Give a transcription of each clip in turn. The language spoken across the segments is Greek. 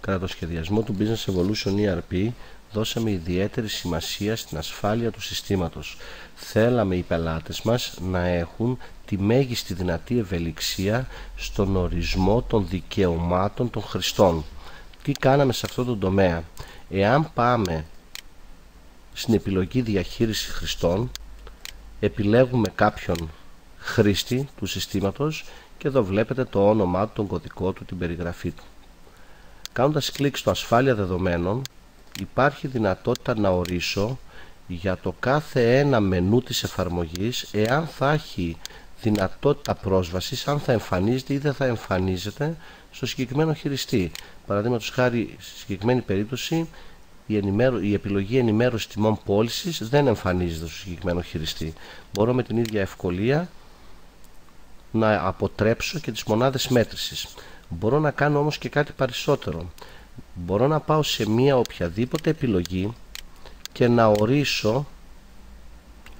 Κατά το σχεδιασμό του Business Evolution ERP δώσαμε ιδιαίτερη σημασία στην ασφάλεια του συστήματος. Θέλαμε οι πελάτες μας να έχουν τη μέγιστη δυνατή ευελιξία στον ορισμό των δικαιωμάτων των χρηστών. Τι κάναμε σε αυτό το τομέα? Εάν πάμε στην επιλογή διαχείριση χρηστών, επιλέγουμε κάποιον χρήστη του συστήματος και εδώ βλέπετε το όνομά του, τον κωδικό του, την περιγραφή του. Κάνοντας κλικ στο ασφάλεια δεδομένων, υπάρχει δυνατότητα να ορίσω για το κάθε ένα μενού της εφαρμογής εάν θα έχει δυνατότητα πρόσβασης, αν θα εμφανίζεται ή δεν θα εμφανίζεται στο συγκεκριμένο χειριστή. Παραδείγματος χάρη, στη συγκεκριμένη περίπτωση η επιλογή ενημέρωση τιμών πώλησης δεν εμφανίζεται στο συγκεκριμένο χειριστή. Μπορώ με την ίδια ευκολία να αποτρέψω και τις μονάδες μέτρησης. Μπορώ να κάνω όμως και κάτι περισσότερο. Μπορώ να πάω σε μία οποιαδήποτε επιλογή και να ορίσω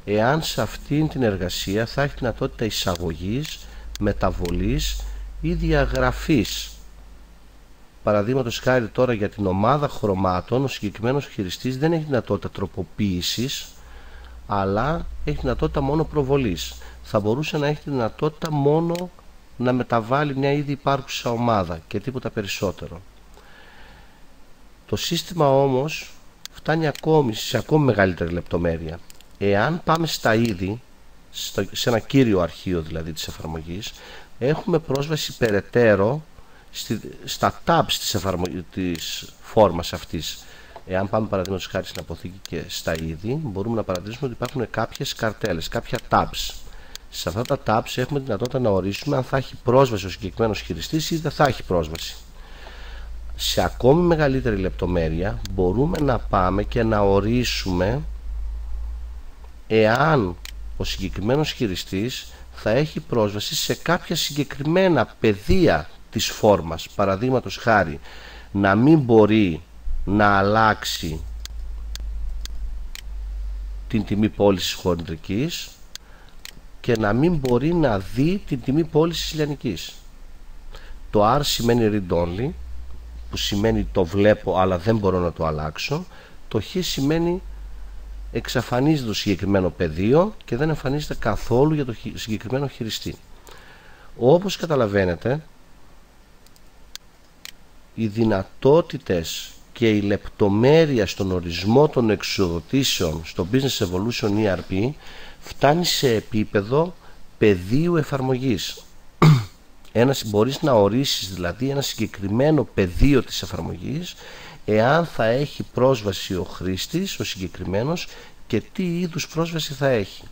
εάν σε αυτήν την εργασία θα έχει δυνατότητα εισαγωγής, μεταβολής ή διαγραφής. Παραδείγματος χάρη τώρα για την ομάδα χρωμάτων, ο συγκεκριμένος χειριστής δεν έχει δυνατότητα τροποποίησης, αλλά έχει δυνατότητα μόνο προβολής. Θα μπορούσε να έχει τη δυνατότητα μόνο να μεταβάλει μια ήδη υπάρχουσα ομάδα και τίποτα περισσότερο. Το σύστημα όμως φτάνει σε ακόμη μεγαλύτερη λεπτομέρεια. Εάν πάμε στα είδη, σε ένα κύριο αρχείο δηλαδή της εφαρμογής, έχουμε πρόσβαση περαιτέρω στα tabs της φόρμας αυτής. Εάν πάμε παραδείγματος χάρη στην αποθήκη και στα είδη, μπορούμε να παρατηρήσουμε ότι υπάρχουν κάποιες καρτέλες, κάποια tabs. Σε αυτά τα tabs έχουμε δυνατότητα να ορίσουμε αν θα έχει πρόσβαση ο συγκεκριμένος χειριστής ή δεν θα έχει πρόσβαση. Σε ακόμη μεγαλύτερη λεπτομέρεια μπορούμε να πάμε και να ορίσουμε εάν ο συγκεκριμένος χειριστής θα έχει πρόσβαση σε κάποια συγκεκριμένα πεδία της φόρμας. Παραδείγματος χάρη, να μην μπορεί να αλλάξει την τιμή πώλησης χοντρικής και να μην μπορεί να δει την τιμή πώλησης λιανικής. Το R σημαίνει read only, που σημαίνει το βλέπω αλλά δεν μπορώ να το αλλάξω. Το H σημαίνει εξαφανίζεται το συγκεκριμένο πεδίο και δεν εμφανίζεται καθόλου για το συγκεκριμένο χειριστή. Όπως καταλαβαίνετε, οι δυνατότητες και η λεπτομέρεια στον ορισμό των εξοδοτήσεων στο Business Evolution ERP φτάνει σε επίπεδο πεδίου εφαρμογής. Μπορείς να ορίσεις δηλαδή ένα συγκεκριμένο πεδίο της εφαρμογής, εάν θα έχει πρόσβαση ο χρήστης, ο συγκεκριμένος, και τι είδους πρόσβαση θα έχει.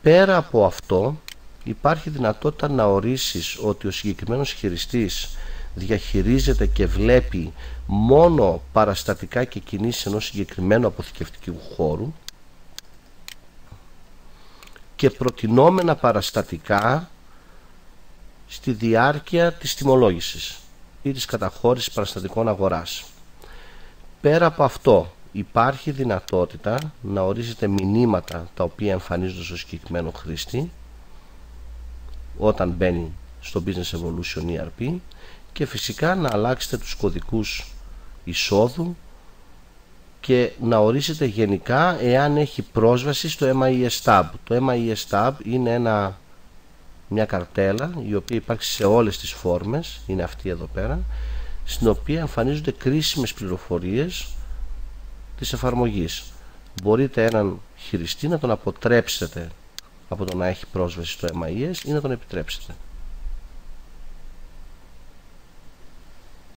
Πέρα από αυτό, υπάρχει δυνατότητα να ορίσεις ότι ο συγκεκριμένος χειριστής διαχειρίζεται και βλέπει μόνο παραστατικά και κινήσεις ενός συγκεκριμένου αποθηκευτικού χώρου και προτινόμενα παραστατικά στη διάρκεια της τιμολόγησης ή της καταχώρησης παραστατικών αγοράς. Πέρα από αυτό, υπάρχει δυνατότητα να ορίζετε μηνύματα τα οποία εμφανίζονται στο συγκεκριμένο χρήστη όταν μπαίνει στο Business Evolution ERP και φυσικά να αλλάξετε τους κωδικούς εισόδου και να ορίσετε γενικά εάν έχει πρόσβαση στο MIS Tab. Το MIS Tab είναι μια καρτέλα η οποία υπάρχει σε όλες τις φόρμες, είναι αυτή εδώ πέρα, στην οποία εμφανίζονται κρίσιμες πληροφορίες της εφαρμογής. Μπορείτε έναν χειριστή να τον αποτρέψετε από το να έχει πρόσβαση στο MIS ή να τον επιτρέψετε.